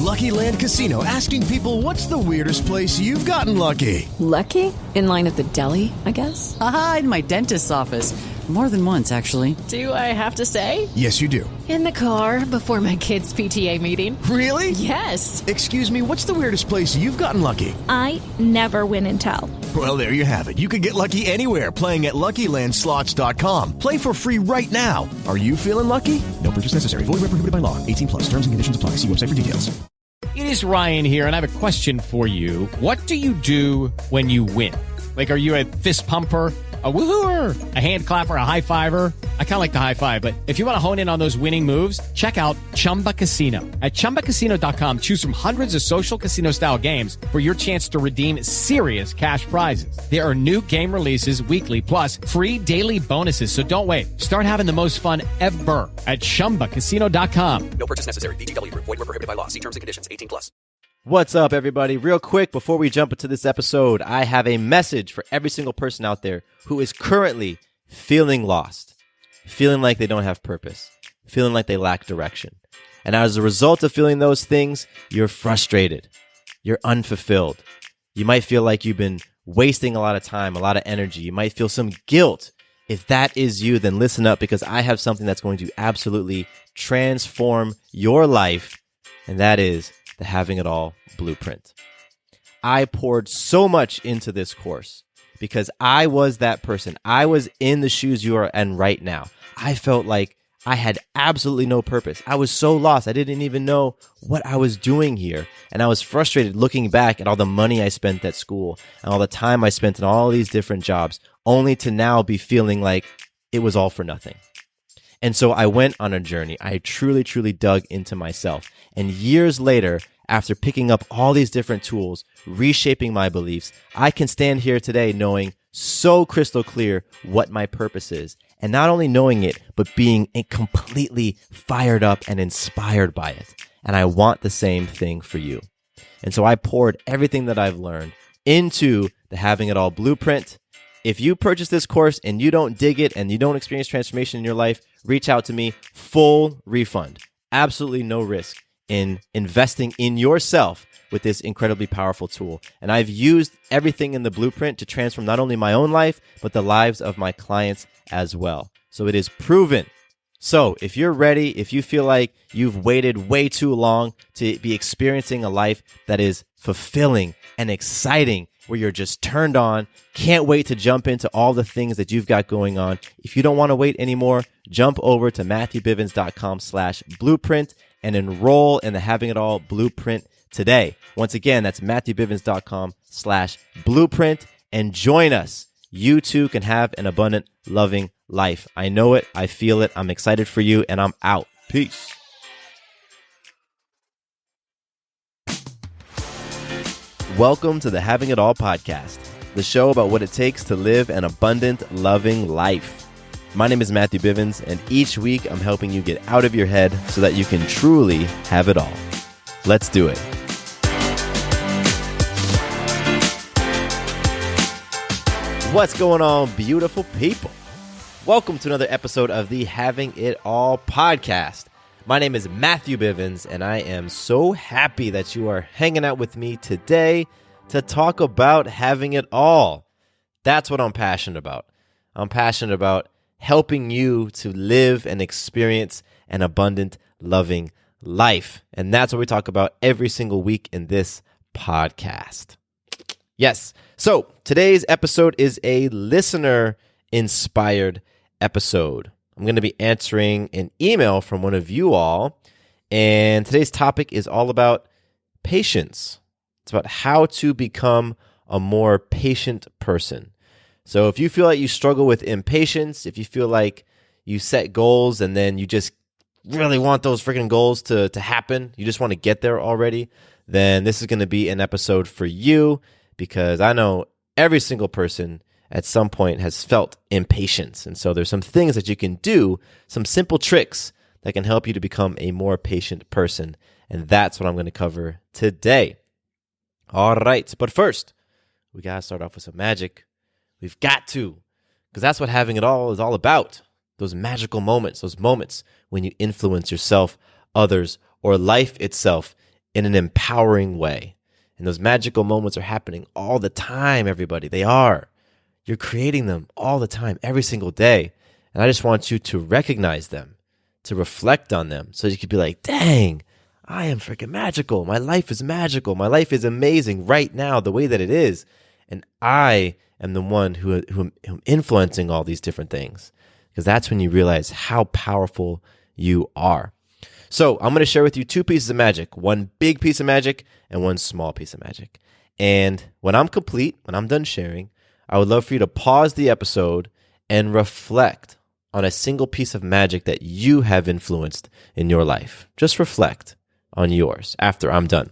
Lucky Land Casino, asking people, what's the weirdest place you've gotten lucky? Lucky? In line at the deli, I guess? Aha, in my dentist's office. More than once, actually. Do I have to say? Yes, you do. In the car before my kids' PTA meeting. Really? Yes. Excuse me, what's the weirdest place you've gotten lucky? I never win and tell. Well, there you have it. You can get lucky anywhere, playing at LuckyLandSlots.com. Play for free right now. Are you feeling lucky? No purchase necessary. Void where prohibited by law. 18 plus. Terms and conditions apply. See website for details. It is Ryan here, and I have a question for you. What do you do when you win? Like, are you a fist pumper, a woohooer, a hand clapper, a high fiver? I kind of like the high five, but if you want to hone in on those winning moves, check out Chumba Casino. At ChumbaCasino.com, choose from hundreds of social casino-style games for your chance to redeem serious cash prizes. There are new game releases weekly, plus free daily bonuses. So don't wait. Start having the most fun ever at ChumbaCasino.com. No purchase necessary. VGW. Void where prohibited by law. See terms and conditions. 18 plus. What's up, everybody? Real quick, before we jump into this episode, I have a message for every single person out there who is currently feeling lost, feeling like they don't have purpose, feeling like they lack direction. And as a result of feeling those things, you're frustrated, you're unfulfilled. You might feel like you've been wasting a lot of time, a lot of energy. You might feel some guilt. If that is you, then listen up, because I have something that's going to absolutely transform your life, and that is the Having It All Blueprint. I poured so much into this course because I was that person. I was in the shoes you are in right now. I felt like I had absolutely no purpose. I was so lost. I didn't even know what I was doing here. And I was frustrated looking back at all the money I spent at school and all the time I spent in all these different jobs, only to now be feeling like it was all for nothing. And so I went on a journey. I truly, truly dug into myself. And years later, after picking up all these different tools, reshaping my beliefs, I can stand here today knowing so crystal clear what my purpose is. And not only knowing it, but being completely fired up and inspired by it. And I want the same thing for you. And so I poured everything that I've learned into the Having It All Blueprint. If you purchase this course and you don't dig it and you don't experience transformation in your life, reach out to me. Full refund. Absolutely no risk in investing in yourself with this incredibly powerful tool. And I've used everything in the blueprint to transform not only my own life, but the lives of my clients as well. So it is proven. So if you're ready, if you feel like you've waited way too long to be experiencing a life that is fulfilling and exciting, where you're just turned on, can't wait to jump into all the things that you've got going on. If you don't want to wait anymore, jump over to MatthewBivens.com/blueprint and enroll in the Having It All Blueprint today. Once again, that's MatthewBivens.com/blueprint and join us. You too can have an abundant, loving life. I know it. I feel it. I'm excited for you, and I'm out. Peace. Welcome to the Having It All podcast, the show about what it takes to live an abundant, loving life. My name is Matthew Bivens, and each week I'm helping you get out of your head so that you can truly have it all. Let's do it. What's going on, beautiful people? Welcome to another episode of the Having It All podcast. My name is Matthew Bivens, and I am so happy that you are hanging out with me today to talk about having it all. That's what I'm passionate about. I'm passionate about helping you to live and experience an abundant, loving life. And that's what we talk about every single week in this podcast. Yes. So today's episode is a listener-inspired episode. I'm going to be answering an email from one of you all, and today's topic is all about patience. It's about how to become a more patient person. So if you feel like you struggle with impatience, if you feel like you set goals and then you just really want those freaking goals to happen, you just want to get there already, then this is going to be an episode for you, because I know every single person at some point has felt impatience. And so there's some things that you can do, some simple tricks that can help you to become a more patient person. And that's what I'm going to cover today. All right. But first, we got to start off with some magic. We've got to, because that's what having it all is all about. Those magical moments, those moments when you influence yourself, others, or life itself in an empowering way. And those magical moments are happening all the time, everybody. They are. You're creating them all the time, every single day. And I just want you to recognize them, to reflect on them, so you could be like, dang, I am freaking magical. My life is magical. My life is amazing right now, the way that it is. And I am the one who am influencing all these different things. Because that's when you realize how powerful you are. So I'm going to share with you two pieces of magic, one big piece of magic and one small piece of magic. And when I'm complete, when I'm done sharing, I would love for you to pause the episode and reflect on a single piece of magic that you have influenced in your life. Just reflect on yours after I'm done.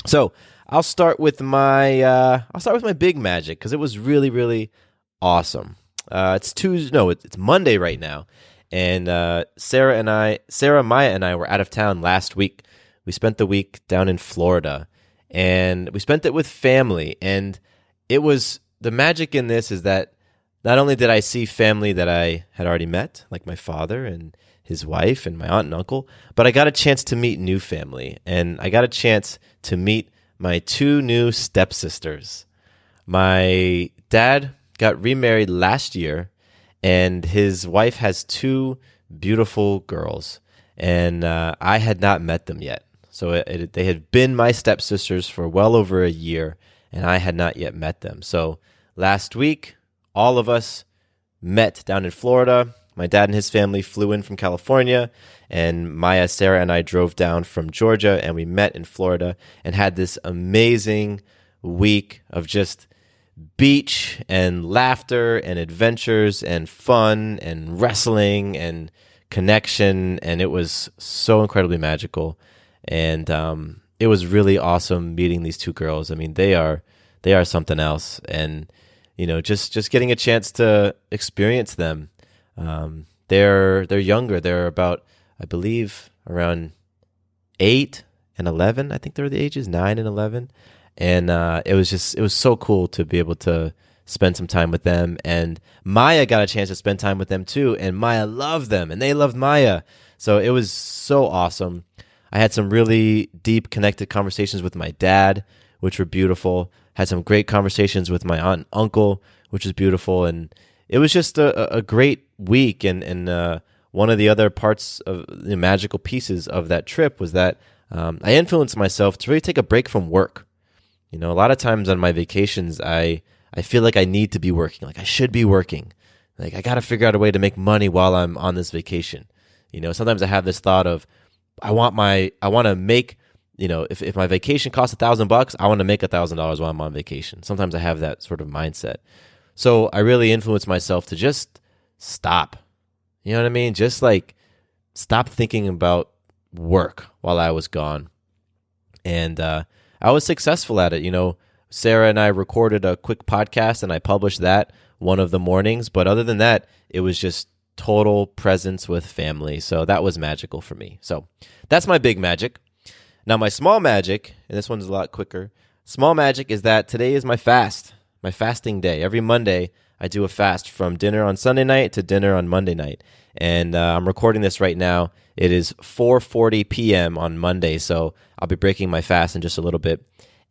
So I'll start with my big magic because it was really, really awesome. It's Monday right now. And Sarah, Maya, and I were out of town last week. We spent the week down in Florida, and we spent it with family. And the magic in this is that not only did I see family that I had already met, like my father and his wife and my aunt and uncle, but I got a chance to meet new family. And I got a chance to meet my two new stepsisters. My dad got remarried last year, and his wife has two beautiful girls, and I had not met them yet. So they had been my stepsisters for well over a year, and I had not yet met them. So last week, all of us met down in Florida. My dad and his family flew in from California, and Maya, Sarah, and I drove down from Georgia, and we met in Florida and had this amazing week of just beach and laughter and adventures and fun and wrestling and connection, and it was so incredibly magical. And it was really awesome meeting these two girls. I mean, they are something else, and just getting a chance to experience them. They're younger. They're about, I believe, around 8 and 11. I think they're the ages 9 and 11. And it was so cool to be able to spend some time with them. And Maya got a chance to spend time with them too. And Maya loved them, and they loved Maya. So it was so awesome. I had some really deep, connected conversations with my dad, which were beautiful. Had some great conversations with my aunt and uncle, which was beautiful. And it was just a great week. And one of the other parts of the magical pieces of that trip was that I influenced myself to really take a break from work. A lot of times on my vacations, I feel like I need to be working. Like I should be working. Like I got to figure out a way to make money while I'm on this vacation. Sometimes I have this thought of, I want to make, if my vacation costs $1,000, I want to make $1,000 while I'm on vacation. Sometimes I have that sort of mindset. So I really influenced myself to just stop. You know what I mean? Just like stop thinking about work while I was gone. And I was successful at it. Sarah and I recorded a quick podcast, and I published that one of the mornings. But other than that, it was just total presence with family. So that was magical for me. So that's my big magic. Now my small magic, and this one's a lot quicker. Small magic is that today is my fasting day. Every Monday, I do a fast from dinner on Sunday night to dinner on Monday night. And I'm recording this right now. It is 4:40 p.m. on Monday, so I'll be breaking my fast in just a little bit.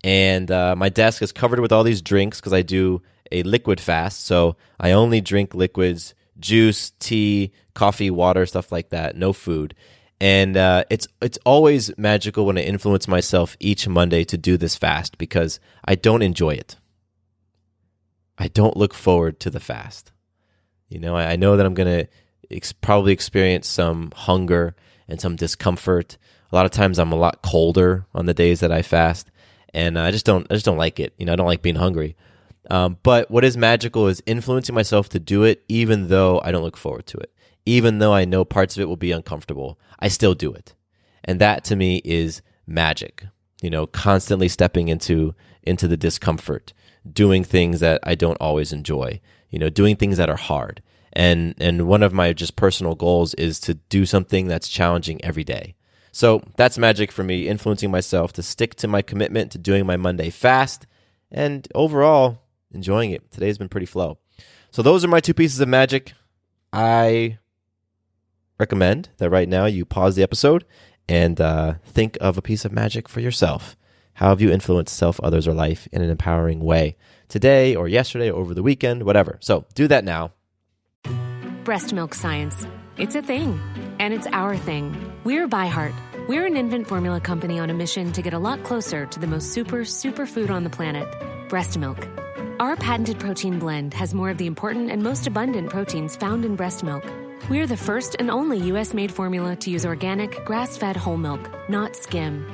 And my desk is covered with all these drinks because I do a liquid fast. So I only drink liquids, juice, tea, coffee, water, stuff like that, no food. And it's always magical when I influence myself each Monday to do this fast because I don't enjoy it. I don't look forward to the fast. I know that I'm going to probably experience some hunger and some discomfort. A lot of times I'm a lot colder on the days that I fast, and I just don't like it. I don't like being hungry. But what is magical is influencing myself to do it, even though I don't look forward to it. Even though I know parts of it will be uncomfortable, I still do it. And that to me is magic. Constantly stepping into the discomfort, doing things that I don't always enjoy, doing things that are hard. And one of my just personal goals is to do something that's challenging every day. So that's magic for me, influencing myself to stick to my commitment to doing my Monday fast and overall enjoying it. Today's been pretty flow. So those are my two pieces of magic. I recommend that right now you pause the episode and think of a piece of magic for yourself. How have you influenced self, others, or life in an empowering way today or yesterday or over the weekend, whatever. So do that now. Breast milk science. It's a thing. And it's our thing. We're ByHeart. We're an infant formula company on a mission to get a lot closer to the most superfood on the planet, breast milk. Our patented protein blend has more of the important and most abundant proteins found in breast milk. We're the first and only U.S.-made formula to use organic, grass-fed whole milk, not skim.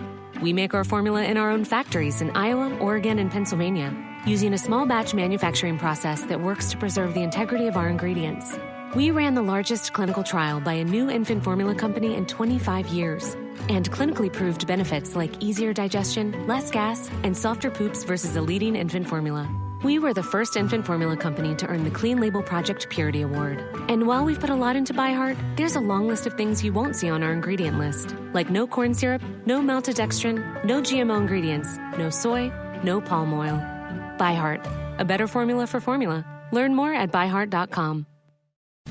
We make our formula in our own factories in Iowa, Oregon, and Pennsylvania, using a small batch manufacturing process that works to preserve the integrity of our ingredients. We ran the largest clinical trial by a new infant formula company in 25 years and clinically proved benefits like easier digestion, less gas, and softer poops versus a leading infant formula. We were the first infant formula company to earn the Clean Label Project Purity Award. And while we've put a lot into ByHeart, there's a long list of things you won't see on our ingredient list, like no corn syrup, no maltodextrin, no GMO ingredients, no soy, no palm oil. ByHeart, a better formula for formula. Learn more at byheart.com.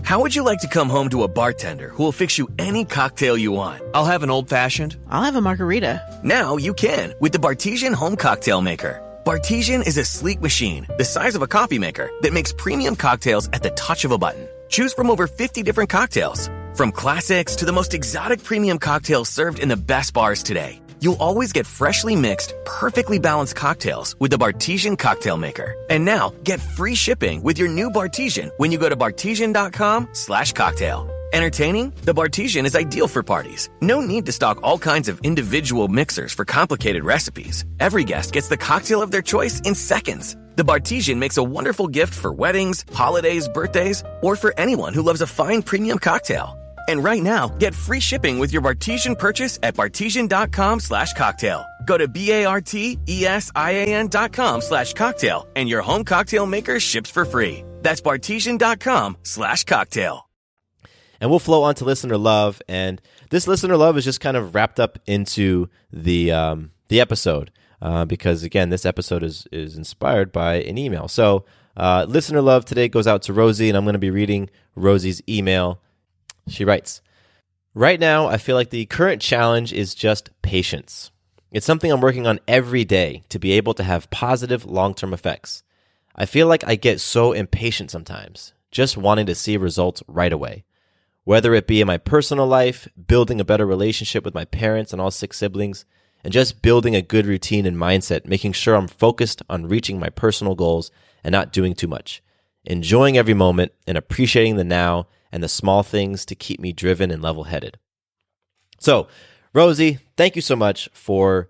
How would you like to come home to a bartender who will fix you any cocktail you want? I'll have an old-fashioned. I'll have a margarita. Now you can with the Bartesian Home Cocktail Maker. Bartesian is a sleek machine the size of a coffee maker that makes premium cocktails at the touch of a button. Choose from over 50 different cocktails, from classics to the most exotic premium cocktails served in the best bars today. You'll always get freshly mixed, perfectly balanced cocktails with the Bartesian Cocktail Maker. And now, get free shipping with your new Bartesian when you go to bartesian.com/cocktail. Entertaining? The Bartesian is ideal for parties. No need to stock all kinds of individual mixers for complicated recipes. Every guest gets the cocktail of their choice in seconds. The Bartesian makes a wonderful gift for weddings, holidays, birthdays, or for anyone who loves a fine premium cocktail. And right now, get free shipping with your Bartesian purchase at bartesian.com/cocktail. Go to BARTESIAN.com/cocktail and your home cocktail maker ships for free. That's bartesian.com/cocktail. And we'll flow on to listener love, and this listener love is just kind of wrapped up into the episode because again, this episode is inspired by an email. So listener love today goes out to Rosie, and I'm going to be reading Rosie's email. She writes, "Right now, I feel like the current challenge is just patience. It's something I'm working on every day to be able to have positive long-term effects. I feel like I get so impatient sometimes, just wanting to see results right away. Whether it be in my personal life, building a better relationship with my parents and all 6 siblings, and just building a good routine and mindset, making sure I'm focused on reaching my personal goals and not doing too much, enjoying every moment and appreciating the now and the small things to keep me driven and level-headed." So, Rosie, thank you so much for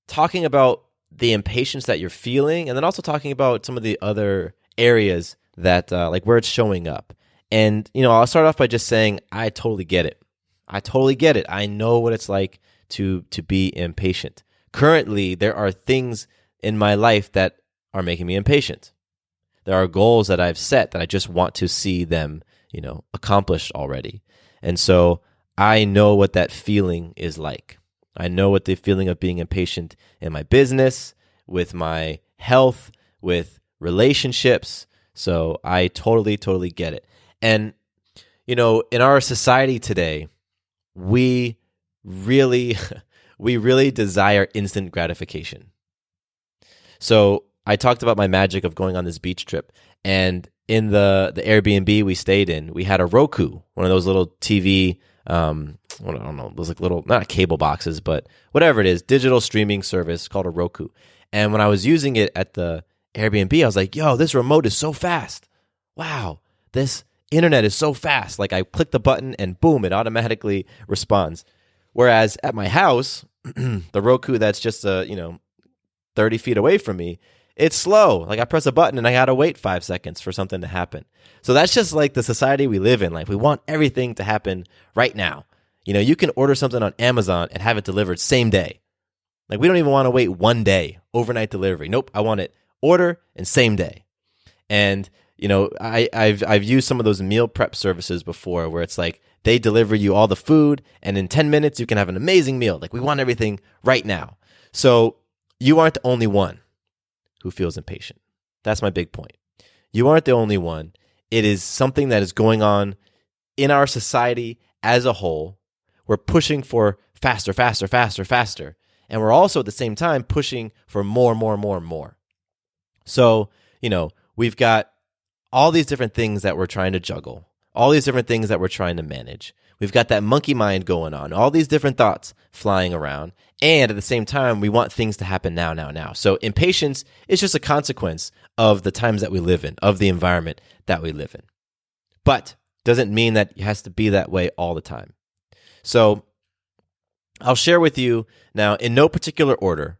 talking about the impatience that you're feeling, and then also talking about some of the other areas that, like where it's showing up. And, I'll start off by just saying, I totally get it. I totally get it. I know what it's like to be impatient. Currently, there are things in my life that are making me impatient. There are goals that I've set that I just want to see them, accomplished already. And so I know what that feeling is like. I know what the feeling of being impatient in my business, with my health, with relationships. So I totally get it. And, in our society today, we really desire instant gratification. So I talked about my magic of going on this beach trip. And in the Airbnb we stayed in, we had a Roku, one of those little TV, I don't know, those like little, not cable boxes, but whatever it is, digital streaming service called a Roku. And when I was using it at the Airbnb, I was like, yo, this remote is so fast. Wow, this internet is so fast. Like I click the button and boom, it automatically responds. Whereas at my house, the Roku that's just 30 feet away from me, it's slow. Like I press a button and I gotta wait 5 seconds for something to happen. So that's just like the society we live in. Like we want everything to happen right now. You can order something on Amazon and have it delivered same day. Like we don't even want to wait 1 day, overnight delivery. Nope, I want it order and same day. And I've used some of those meal prep services before where it's like they deliver you all the food and in 10 minutes you can have an amazing meal. Like we want everything right now. So you aren't the only one who feels impatient. That's my big point. You aren't the only one. It is something that is going on in our society as a whole. we're pushing for faster, faster, faster, faster. And we're also at the same time pushing for more, more, more, more. So, we've got all these different things that we're trying to juggle, all these different things that we're trying to manage. We've got that monkey mind going on, all these different thoughts flying around. And at the same time, we want things to happen now, now, now. So impatience is just a consequence of the times that we live in, of the environment that we live in. But doesn't mean that it has to be that way all the time. So I'll share with you now, in no particular order,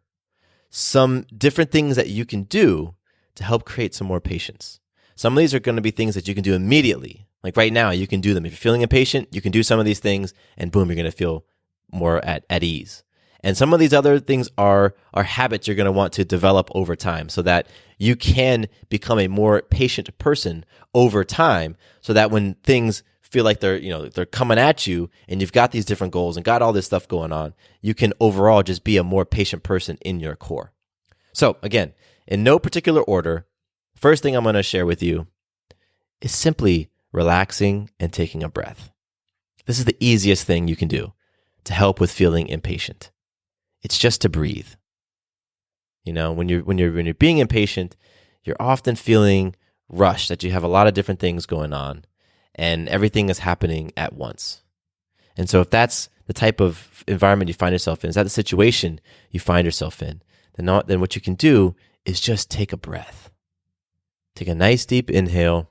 some different things that you can do to help create some more patience. Some of these are going to be things that you can do immediately. Like right now, you can do them. If you're feeling impatient, you can do some of these things, and boom, you're going to feel more at ease. And some of these other things are habits you're going to want to develop over time so that you can become a more patient person over time, so that when things feel like they're coming at you and you've got these different goals and got all this stuff going on, you can overall just be a more patient person in your core. So again, in no particular order, first thing I'm going to share with you is simply relaxing and taking a breath. This is the easiest thing you can do to help with feeling impatient. It's just to breathe. When you're being impatient, you're often feeling rushed, that you have a lot of different things going on and everything is happening at once. And so if that's the type of environment you find yourself in, is that the situation you find yourself in, then what you can do is just take a breath. Take a nice deep inhale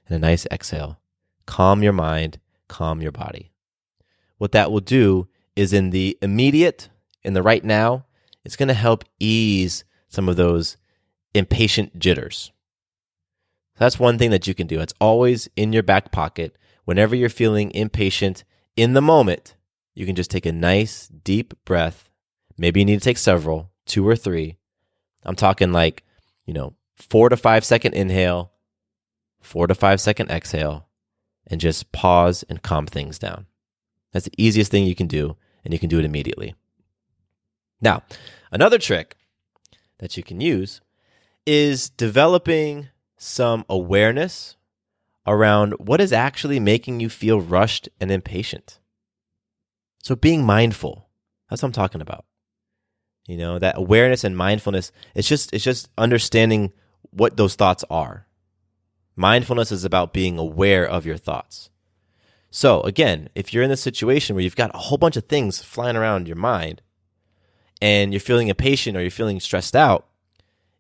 and a nice exhale. Calm your mind, calm your body. What that will do is in the immediate, in the right now, it's going to help ease some of those impatient jitters. That's one thing that you can do. It's always in your back pocket. Whenever you're feeling impatient in the moment, you can just take a nice deep breath. Maybe you need to take several, 2 or 3. I'm talking 4 to 5 second inhale, 4 to 5 second exhale, and just pause and calm things down. That's the easiest thing you can do, and you can do it immediately. Now, another trick that you can use is developing some awareness around what is actually making you feel rushed and impatient. So being mindful, that's what I'm talking about. That awareness and mindfulness, it's just understanding what those thoughts are. Mindfulness is about being aware of your thoughts. So again, if you're in this situation where you've got a whole bunch of things flying around your mind and you're feeling impatient or you're feeling stressed out,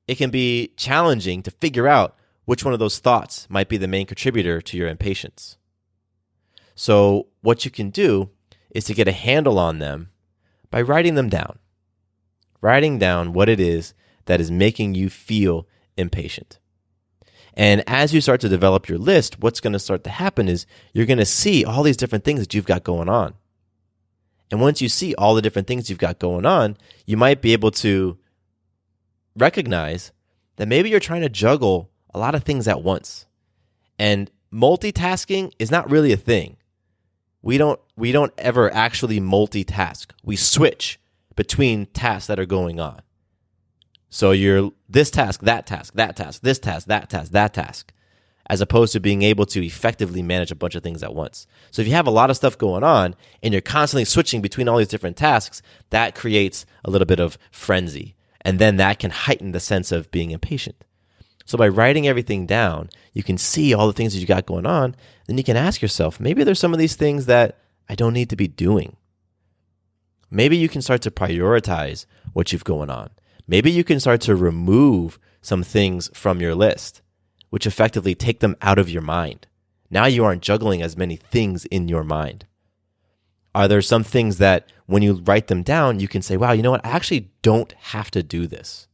it can be challenging to figure out which one of those thoughts might be the main contributor to your impatience. So what you can do is to get a handle on them by writing them down. Writing down what it is that is making you feel impatient. And as you start to develop your list, what's going to start to happen is you're going to see all these different things that you've got going on. And once you see all the different things you've got going on, you might be able to recognize that maybe you're trying to juggle a lot of things at once. And multitasking is not really a thing. We don't ever actually multitask. We switch between tasks that are going on. So you're this task, that task, that task, this task, that task, that task, as opposed to being able to effectively manage a bunch of things at once. So if you have a lot of stuff going on and you're constantly switching between all these different tasks, that creates a little bit of frenzy. And then that can heighten the sense of being impatient. So by writing everything down, you can see all the things that you got going on. Then you can ask yourself, maybe there's some of these things that I don't need to be doing. Maybe you can start to prioritize what you've going on. Maybe you can start to remove some things from your list, which effectively take them out of your mind. Now you aren't juggling as many things in your mind. Are there some things that when you write them down, you can say, wow, you know what? I actually don't have to do this.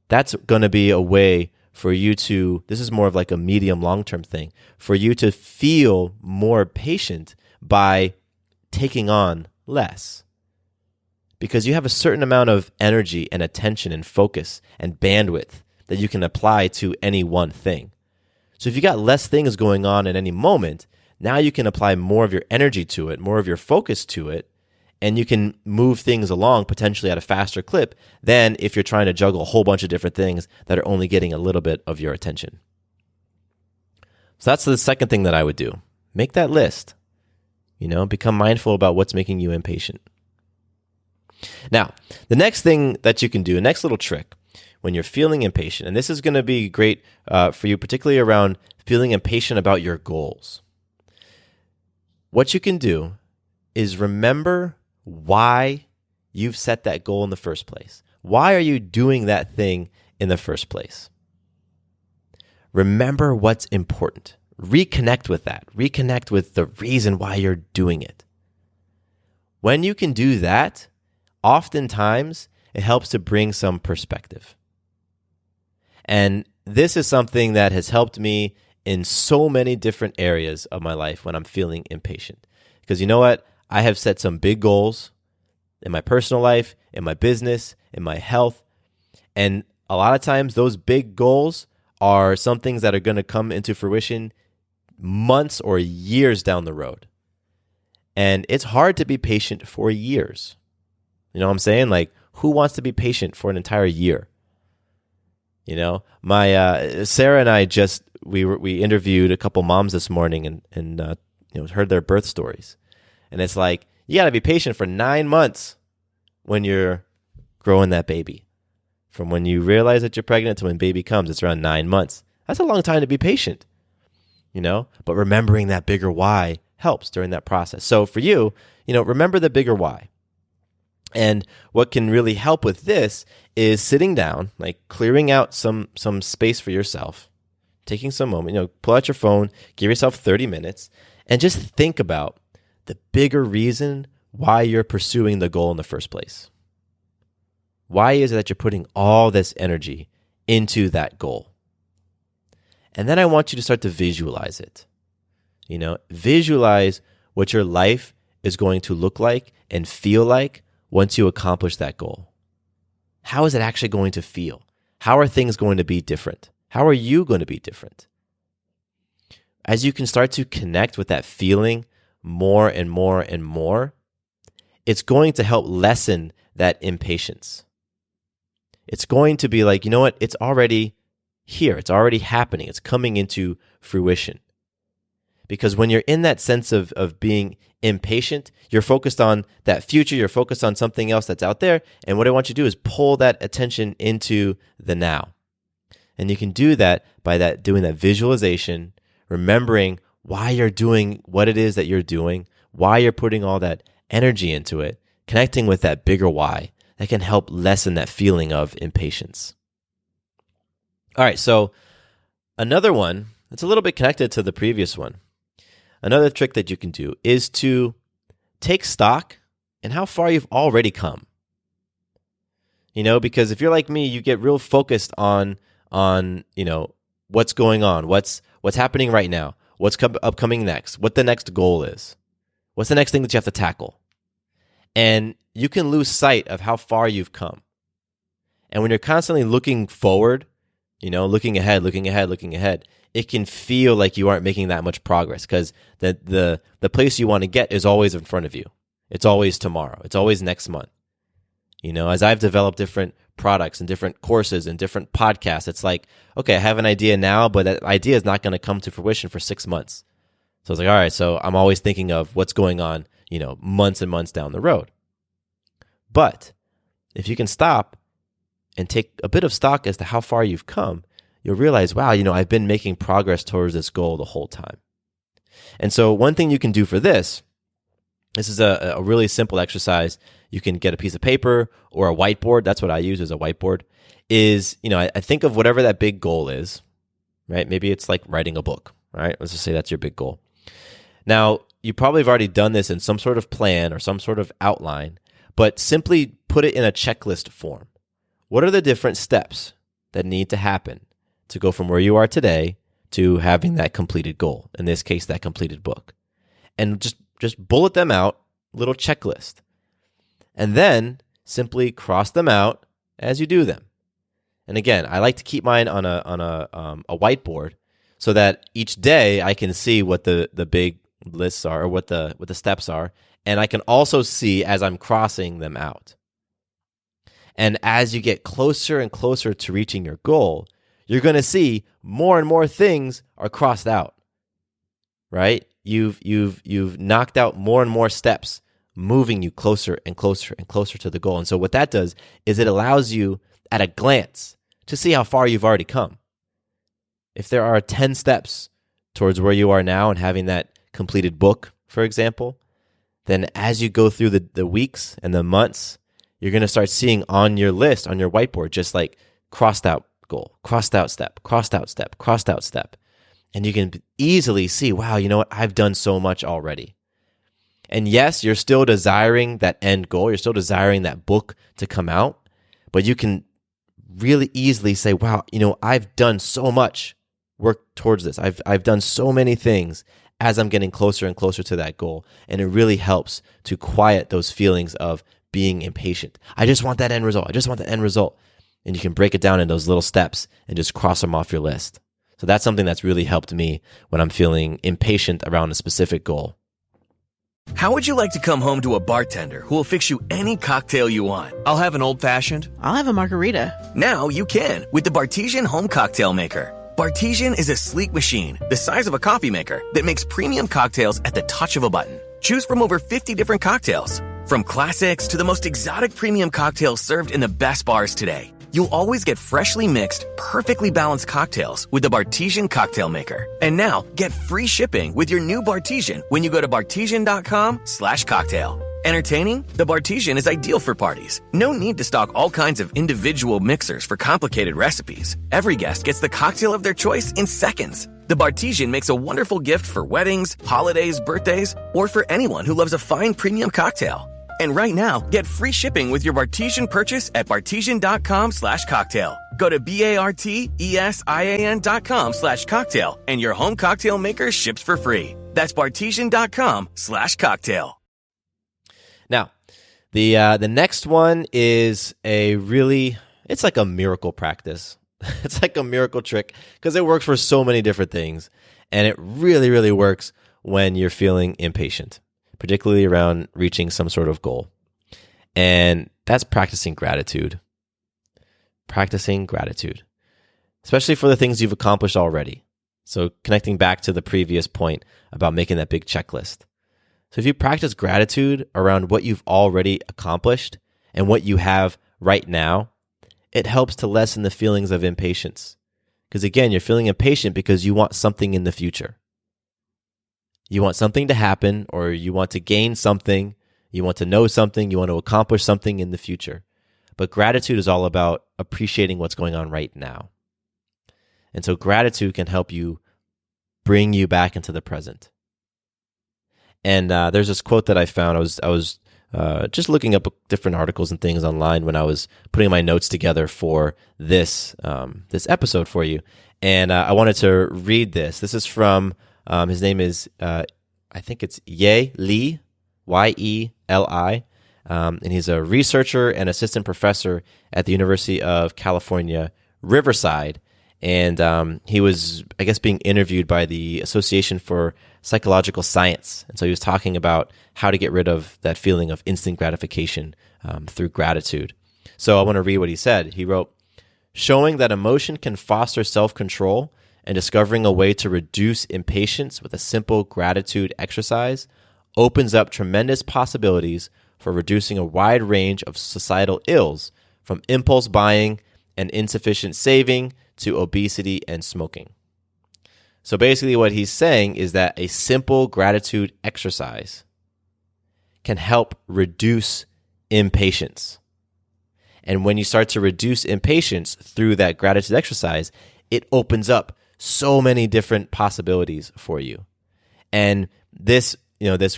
That's going to be a way for you to, this is more of like a medium long-term thing, for you to feel more patient by taking on less. Because you have a certain amount of energy and attention and focus and bandwidth that you can apply to any one thing. So if you got less things going on at any moment, now you can apply more of your energy to it, more of your focus to it, and you can move things along potentially at a faster clip than if you're trying to juggle a whole bunch of different things that are only getting a little bit of your attention. So that's the second thing that I would do. Make that list. Become mindful about what's making you impatient. Now, the next thing that you can do, a next little trick when you're feeling impatient, and this is going to be great for you, particularly around feeling impatient about your goals. What you can do is remember why you've set that goal in the first place. Why are you doing that thing in the first place? Remember what's important. Reconnect with that. Reconnect with the reason why you're doing it. When you can do that, oftentimes it helps to bring some perspective. And this is something that has helped me in so many different areas of my life when I'm feeling impatient. Because you know what? I have set some big goals in my personal life, in my business, in my health. And a lot of times those big goals are some things that are going to come into fruition months or years down the road. And it's hard to be patient for years. You know what I'm saying? Like, who wants to be patient for an entire year? My Sarah and I we interviewed a couple moms this morning and heard their birth stories. And it's like, you got to be patient for 9 months when you're growing that baby. From when you realize that you're pregnant to when baby comes, it's around 9 months. That's a long time to be patient, but remembering that bigger why helps during that process. So for you, remember the bigger why. And what can really help with this is sitting down, like clearing out some space for yourself, taking some moment, pull out your phone, give yourself 30 minutes, and just think about the bigger reason why you're pursuing the goal in the first place. Why is it that you're putting all this energy into that goal? And then I want you to start to visualize it. Visualize what your life is going to look like and feel like once you accomplish that goal. How is it actually going to feel? How are things going to be different? How are you going to be different? As you can start to connect with that feeling more and more and more, it's going to help lessen that impatience. It's going to be like, you know what? It's already here. It's already happening. It's coming into fruition. Because when you're in that sense of being impatient, you're focused on that future, you're focused on something else that's out there. And what I want you to do is pull that attention into the now. And you can do that by doing that visualization, remembering why you're doing what it is that you're doing, why you're putting all that energy into it, connecting with that bigger why that can help lessen that feeling of impatience. All right, so another one that's a little bit connected to the previous one. Another trick that you can do is to take stock in how far you've already come. Because if you're like me, you get real focused on what's going on, what's happening right now, what's upcoming next, what the next goal is, what's the next thing that you have to tackle. And you can lose sight of how far you've come. And when you're constantly looking forward, looking ahead, it can feel like you aren't making that much progress because the place you want to get is always in front of you. It's always tomorrow. It's always next month. As I've developed different products and different courses and different podcasts, it's like, okay, I have an idea now, but that idea is not going to come to fruition for 6 months. So it's like, all right, so I'm always thinking of what's going on, months and months down the road. But if you can stop and take a bit of stock as to how far you've come, you'll realize, wow, I've been making progress towards this goal the whole time. And so one thing you can do for this is a really simple exercise. You can get a piece of paper or a whiteboard. That's what I use as a whiteboard. I think of whatever that big goal is, right? Maybe it's like writing a book, right? Let's just say that's your big goal. Now, you probably have already done this in some sort of plan or some sort of outline, but simply put it in a checklist form. What are the different steps that need to happen to go from where you are today to having that completed goal, in this case, that completed book? And just bullet them out, little checklist. And then simply cross them out as you do them. And again, I like to keep mine on a whiteboard so that each day I can see what the big lists are or what the steps are, and I can also see as I'm crossing them out. And as you get closer and closer to reaching your goal, you're going to see more and more things are crossed out, right? you've knocked out more and more steps, moving you closer and closer and closer to the goal. And so what that does is it allows you at a glance to see how far you've already come. If there are 10 steps towards where you are now and having that completed book, for example, then as you go through the weeks and the months, you're going to start seeing on your list, on your whiteboard, just like crossed out goal, crossed out step, crossed out step, crossed out step. And you can easily see, wow, you know what? I've done so much already. And yes, you're still desiring that end goal. You're still desiring that book to come out, but you can really easily say, wow, you know, I've done so much work towards this. I've done so many things as I'm getting closer and closer to that goal. And it really helps to quiet those feelings of being impatient. I just want that end result. I just want the end result. And you can break it down in those little steps and just cross them off your list. So that's something that's really helped me when I'm feeling impatient around a specific goal. How would you like to come home to a bartender who will fix you any cocktail you want? I'll have an old-fashioned. I'll have a margarita. Now you can with the Bartesian Home Cocktail Maker. Bartesian is a sleek machine the size of a coffee maker that makes premium cocktails at the touch of a button. Choose from over 50 different cocktails, from classics to the most exotic premium cocktails served in the best bars today. You'll always get freshly mixed, perfectly balanced cocktails with the Bartesian Cocktail Maker. And now, get free shipping with your new Bartesian when you go to bartesian.com/cocktail. Entertaining? The Bartesian is ideal for parties. No need to stock all kinds of individual mixers for complicated recipes. Every guest gets the cocktail of their choice in seconds. The Bartesian makes a wonderful gift for weddings, holidays, birthdays, or for anyone who loves a fine premium cocktail. And right now, get free shipping with your Bartesian purchase at bartesian.com/cocktail. Go to BARTESIAN.com/cocktail and your home cocktail maker ships for free. That's bartesian.com/cocktail. Now, the next one is it's like a miracle practice. It's like a miracle trick because it works for so many different things. And it really, really works when you're feeling impatient, particularly around reaching some sort of goal. And that's practicing gratitude. Practicing gratitude, especially for the things you've accomplished already. So connecting back to the previous point about making that big checklist. So if you practice gratitude around what you've already accomplished and what you have right now, it helps to lessen the feelings of impatience. Because again, you're feeling impatient because you want something in the future. You want something to happen, or you want to gain something, you want to know something, you want to accomplish something in the future. But gratitude is all about appreciating what's going on right now. And so gratitude can help you bring you back into the present. And there's this quote that I found. I was just looking up different articles and things online when I was putting my notes together for this episode for you. And I wanted to read this. This is from, his name is, I think it's Ye Li, Yeli. And he's a researcher and assistant professor at the University of California, Riverside. And he was, I guess, being interviewed by the Association for Psychological Science. And so he was talking about how to get rid of that feeling of instant gratification through gratitude. So I want to read what he said. He wrote, "Showing that emotion can foster self-control and discovering a way to reduce impatience with a simple gratitude exercise opens up tremendous possibilities for reducing a wide range of societal ills, from impulse buying and insufficient saving to obesity and smoking." So basically what he's saying is that a simple gratitude exercise can help reduce impatience. And when you start to reduce impatience through that gratitude exercise, it opens up so many different possibilities for you. And this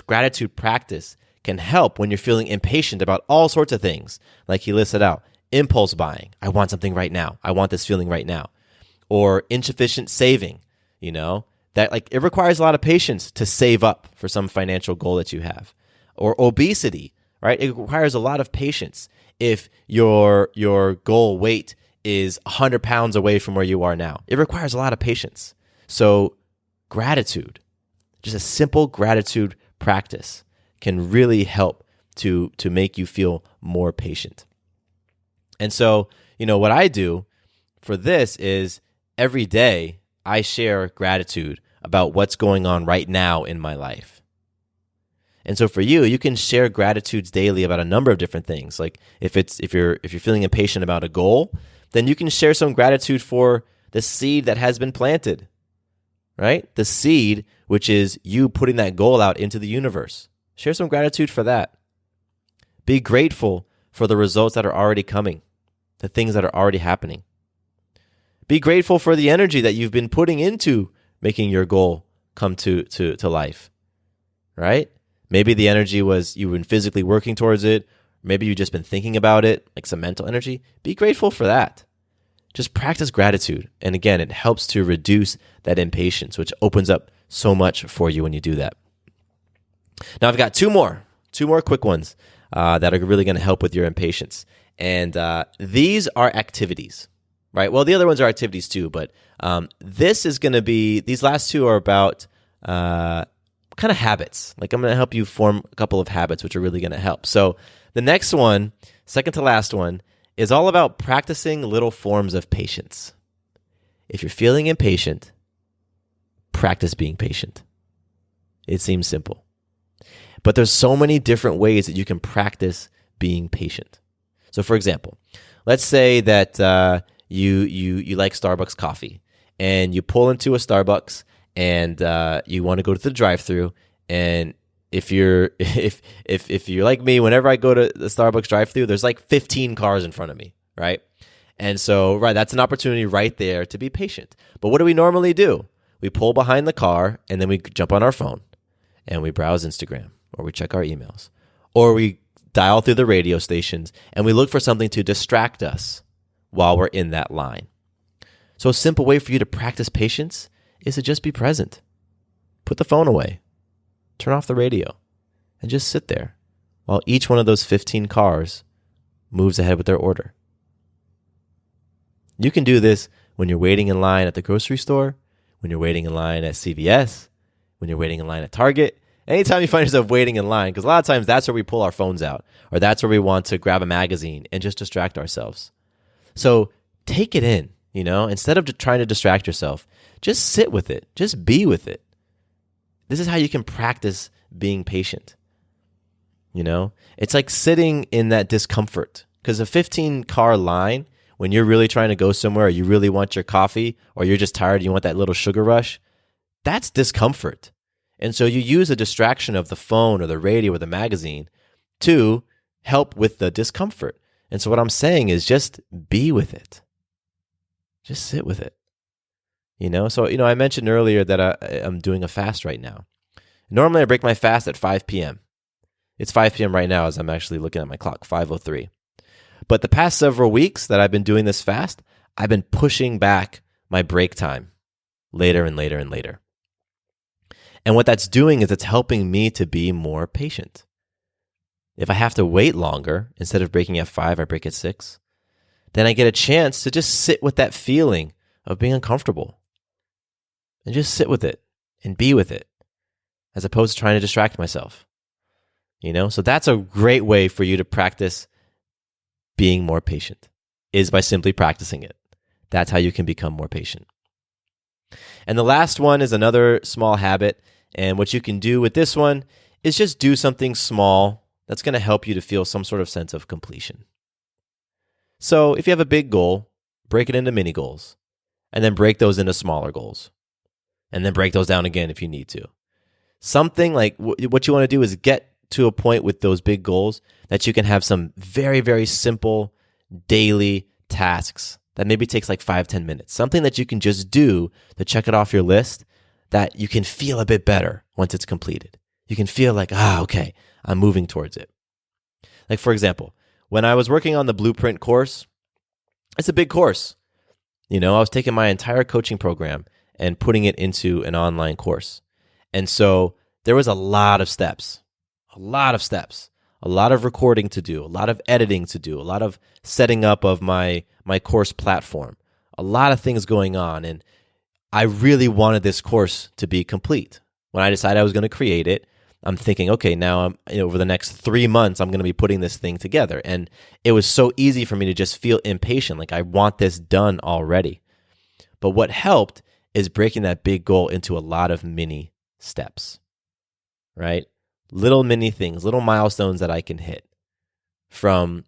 gratitude practice can help when you're feeling impatient about all sorts of things, like he listed out. Impulse buying. I want something right now. I want this feeling right now. Or insufficient saving, that like it requires a lot of patience to save up for some financial goal that you have. Or obesity, right? It requires a lot of patience if your goal weight is 100 pounds away from where you are now. It requires a lot of patience. So gratitude, just a simple gratitude practice, can really help to make you feel more patient. And so, what I do for this is every day I share gratitude about what's going on right now in my life. And so for you, you can share gratitudes daily about a number of different things. Like if you're feeling impatient about a goal, then you can share some gratitude for the seed that has been planted, right? The seed, which is you putting that goal out into the universe. Share some gratitude for that. Be grateful for the results that are already coming, the things that are already happening. Be grateful for the energy that you've been putting into making your goal come to life, right? Maybe the energy was you've been physically working towards it. Maybe you've just been thinking about it, like some mental energy. Be grateful for that. Just practice gratitude. And again, it helps to reduce that impatience, which opens up so much for you when you do that. Now, I've got two more quick ones that are really going to help with your impatience. And these are activities, right? Well, the other ones are activities too, but this is going to be, these last two are about kind of habits. Like I'm going to help you form a couple of habits, which are really going to help. So the next one, second to last one, is all about practicing little forms of patience. If you're feeling impatient, practice being patient. It seems simple. But there's so many different ways that you can practice being patient. So for example, let's say that you like Starbucks coffee and you pull into a Starbucks and you want to go to the drive-thru, and if you're like me, whenever I go to the Starbucks drive-thru, there's like 15 cars in front of me, right? And so, right, that's an opportunity right there to be patient. But what do we normally do? We pull behind the car and then we jump on our phone and we browse Instagram, or we check our emails, or we dial through the radio stations and we look for something to distract us while we're in that line. So a simple way for you to practice patience is to just be present. Put the phone away. Turn off the radio and just sit there while each one of those 15 cars moves ahead with their order. You can do this when you're waiting in line at the grocery store, when you're waiting in line at CVS, when you're waiting in line at Target. Anytime you find yourself waiting in line, because a lot of times that's where we pull our phones out, or that's where we want to grab a magazine and just distract ourselves. So take it in, instead of trying to distract yourself, just sit with it. Just be with it. This is how you can practice being patient. It's like sitting in that discomfort, because a 15-car line, when you're really trying to go somewhere, or you really want your coffee, or you're just tired, you want that little sugar rush, that's discomfort. And so you use a distraction of the phone or the radio or the magazine to help with the discomfort. And so what I'm saying is just be with it. Just sit with it. So, I mentioned earlier that I'm doing a fast right now. Normally I break my fast at 5 p.m. It's 5 p.m. right now as I'm actually looking at my clock, 5:03. But the past several weeks that I've been doing this fast, I've been pushing back my break time later and later and later. And what that's doing is it's helping me to be more patient. If I have to wait longer, instead of breaking at 5, I break at 6, then I get a chance to just sit with that feeling of being uncomfortable. And just sit with it and be with it, as opposed to trying to distract myself. So that's a great way for you to practice being more patient, is by simply practicing it. That's how you can become more patient. And the last one is another small habit. And what you can do with this one is just do something small that's going to help you to feel some sort of sense of completion. So if you have a big goal, break it into mini goals, and then break those into smaller goals, and then break those down again if you need to. Something like what you want to do is get to a point with those big goals that you can have some very, very simple daily tasks that maybe takes like 5-10 minutes. Something that you can just do to check it off your list, that you can feel a bit better once it's completed. You can feel like, okay, I'm moving towards it. Like for example, when I was working on the Blueprint course, it's a big course. I was taking my entire coaching program and putting it into an online course. And so there was a lot of steps, a lot of recording to do, a lot of editing to do, a lot of setting up of my course platform, a lot of things going on. And I really wanted this course to be complete. When I decided I was going to create it, I'm thinking, okay, now over the next 3 months, I'm going to be putting this thing together. And it was so easy for me to just feel impatient, like I want this done already. But what helped is breaking that big goal into a lot of mini steps, right? Little mini things, little milestones that I can hit, from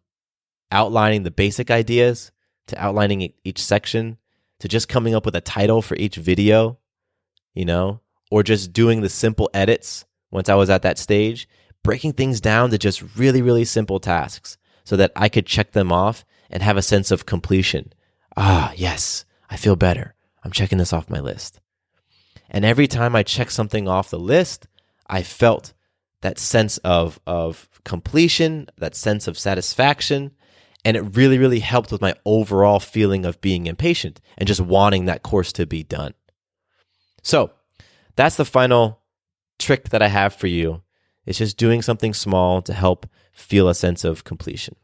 outlining the basic ideas to outlining each section to just coming up with a title for each video, or just doing the simple edits once I was at that stage, breaking things down to just really, really simple tasks so that I could check them off and have a sense of completion. Yes, I feel better. I'm checking this off my list. And every time I checked something off the list, I felt that sense of completion, that sense of satisfaction, and it really, really helped with my overall feeling of being impatient and just wanting that course to be done. So that's the final trick that I have for you. It's just doing something small to help feel a sense of completion.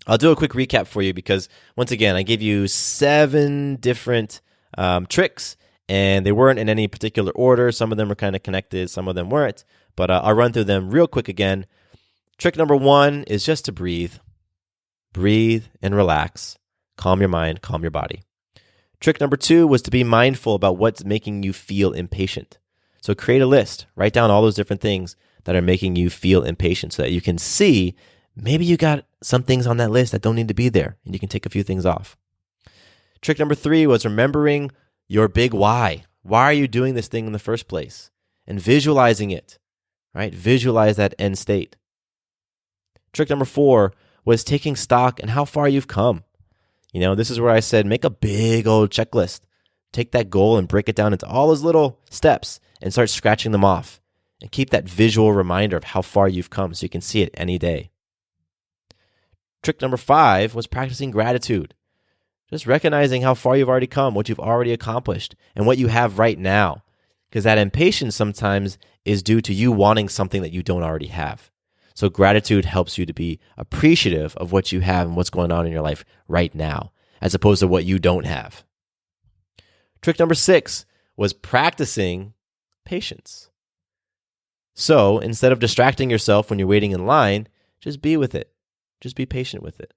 I'll do a quick recap for you because, once again, I gave you 7 different tricks, and they weren't in any particular order. Some of them were kind of connected, some of them weren't, but I'll run through them real quick again. Trick number 1 is just to breathe. Breathe and relax. Calm your mind, calm your body. Trick number 2 was to be mindful about what's making you feel impatient. So create a list. Write down all those different things that are making you feel impatient so that you can see maybe you got some things on that list that don't need to be there and you can take a few things off. Trick number 3 was remembering your big why. Why are you doing this thing in the first place? And visualizing it, right? Visualize that end state. Trick number 4 was taking stock in how far you've come. This is where I said, make a big old checklist. Take that goal and break it down into all those little steps and start scratching them off. And keep that visual reminder of how far you've come so you can see it any day. Trick number 5 was practicing gratitude. Just recognizing how far you've already come, what you've already accomplished, and what you have right now. Because that impatience sometimes is due to you wanting something that you don't already have. So gratitude helps you to be appreciative of what you have and what's going on in your life right now, as opposed to what you don't have. Trick number 6 was practicing patience. So instead of distracting yourself when you're waiting in line, just be with it. Just be patient with it.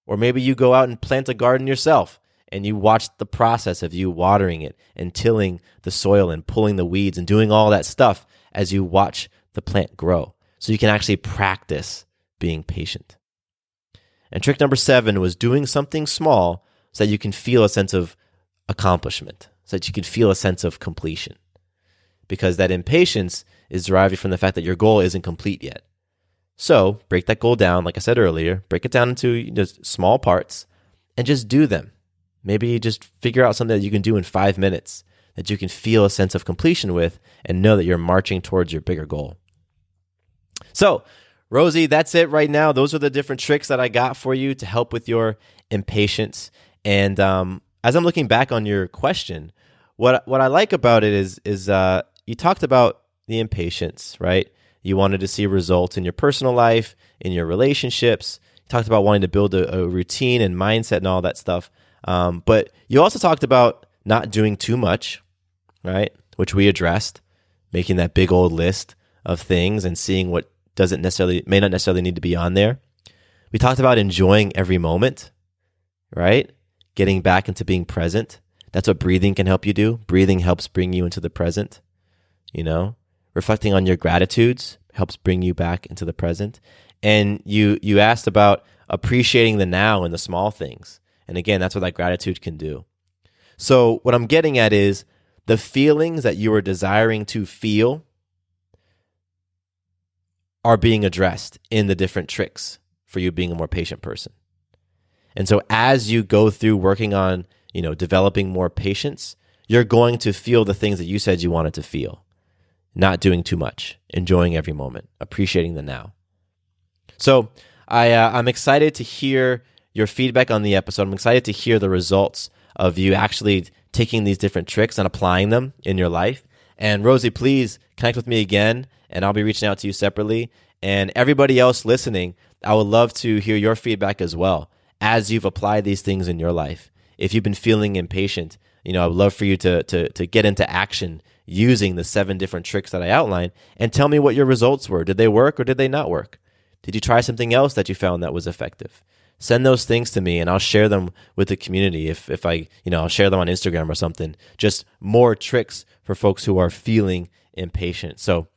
Or maybe you go out and plant a garden yourself and you watch the process of you watering it and tilling the soil and pulling the weeds and doing all that stuff as you watch the plant grow. So you can actually practice being patient. And trick number 7 was doing something small so that you can feel a sense of accomplishment, so that you can feel a sense of completion. Because that impatience is derived from the fact that your goal isn't complete yet. So break that goal down, like I said earlier, break it down into just small parts and just do them. Maybe just figure out something that you can do in 5 minutes that you can feel a sense of completion with and know that you're marching towards your bigger goal. So, Rosie, that's it right now. Those are the different tricks that I got for you to help with your impatience. And as I'm looking back on your question, what I like about it is you talked about the impatience, right? You wanted to see results in your personal life, in your relationships. You talked about wanting to build a routine and mindset and all that stuff. But you also talked about not doing too much, right? Which we addressed, making that big old list of things and seeing what may not necessarily need to be on there. We talked about enjoying every moment, right? Getting back into being present. That's what breathing can help you do. Breathing helps bring you into the present, Reflecting on your gratitudes helps bring you back into the present. And you asked about appreciating the now and the small things. And again, that's what that gratitude can do. So what I'm getting at is the feelings that you are desiring to feel are being addressed in the different tricks for you being a more patient person. And so as you go through working on, developing more patience, you're going to feel the things that you said you wanted to feel. Not doing too much, enjoying every moment, appreciating the now. So I'm excited to hear your feedback on the episode. I'm excited to hear the results of you actually taking these different tricks and applying them in your life. And Rosie, please connect with me again, and I'll be reaching out to you separately. And everybody else listening, I would love to hear your feedback as well as you've applied these things in your life. If you've been feeling impatient, I would love for you to get into action using the 7 different tricks that I outlined and tell me what your results were. Did they work or did they not work? Did you try something else that you found that was effective? send those things to me and I'll share them with the community. If I, I'll share them on Instagram or something. Just more tricks for folks who are feeling impatient. So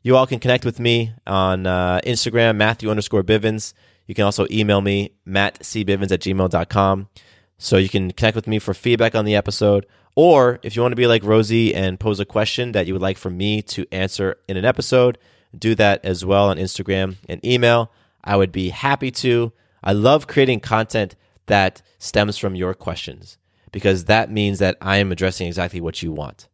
you all can connect with me on Instagram, Matthew_Bivens. You can also email me, mattcbivens@gmail.com. So you can connect with me for feedback on the episode. Or if you want to be like Rosie and pose a question that you would like for me to answer in an episode, do that as well on Instagram and email. I would be happy to. I love creating content that stems from your questions because that means that I am addressing exactly what you want.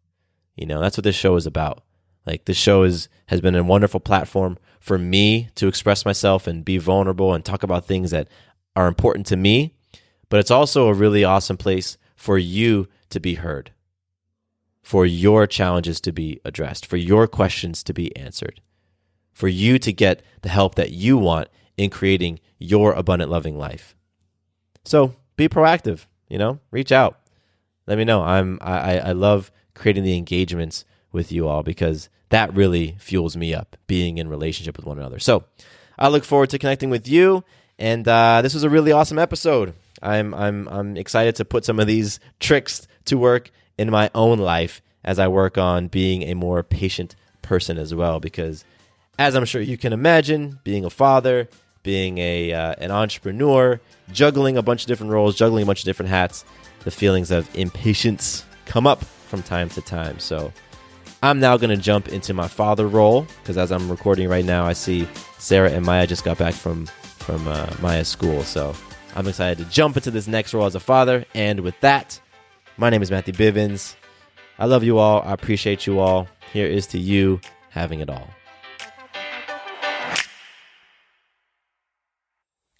That's what this show is about. Like, this show has been a wonderful platform for me to express myself and be vulnerable and talk about things that are important to me. But it's also a really awesome place for you to be heard, for your challenges to be addressed, for your questions to be answered, for you to get the help that you want in creating your abundant, loving life. So be proactive, reach out. Let me know. I love creating the engagements with you all because that really fuels me up, being in relationship with one another. So I look forward to connecting with you. And this was a really awesome episode. I'm excited to put some of these tricks to work in my own life as I work on being a more patient person as well. Because as I'm sure you can imagine, being a father, being an entrepreneur, juggling a bunch of different roles, juggling a bunch of different hats, the feelings of impatience come up from time to time. So I'm now going to jump into my father role because as I'm recording right now, I see Sarah and Maya just got back from Maya's school. So I'm excited to jump into this next role as a father. And with that, my name is Matthew Bivens. I love you all. I appreciate you all. Here is to you having it all.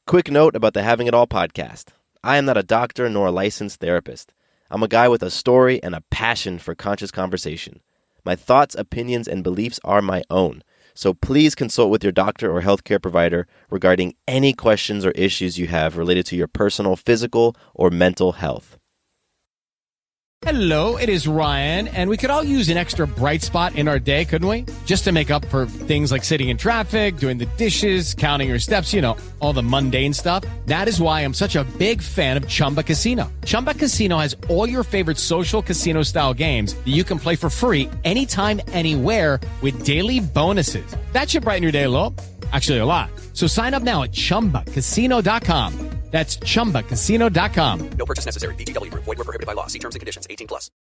Quick note about the Having It All podcast. I am not a doctor nor a licensed therapist. I'm a guy with a story and a passion for conscious conversation. My thoughts, opinions, and beliefs are my own. So please consult with your doctor or healthcare provider regarding any questions or issues you have related to your personal physical or mental health. Hello, it is Ryan, and we could all use an extra bright spot in our day, couldn't we? Just to make up for things like sitting in traffic, doing the dishes, counting your steps, all the mundane stuff. That is why I'm such a big fan of Chumba Casino. Chumba Casino has all your favorite social casino-style games that you can play for free anytime, anywhere with daily bonuses. That should brighten your day a little. Actually, a lot. So sign up now at ChumbaCasino.com. That's ChumbaCasino.com. No purchase necessary. VGW Group. Void where prohibited by law. See terms and conditions. 18+.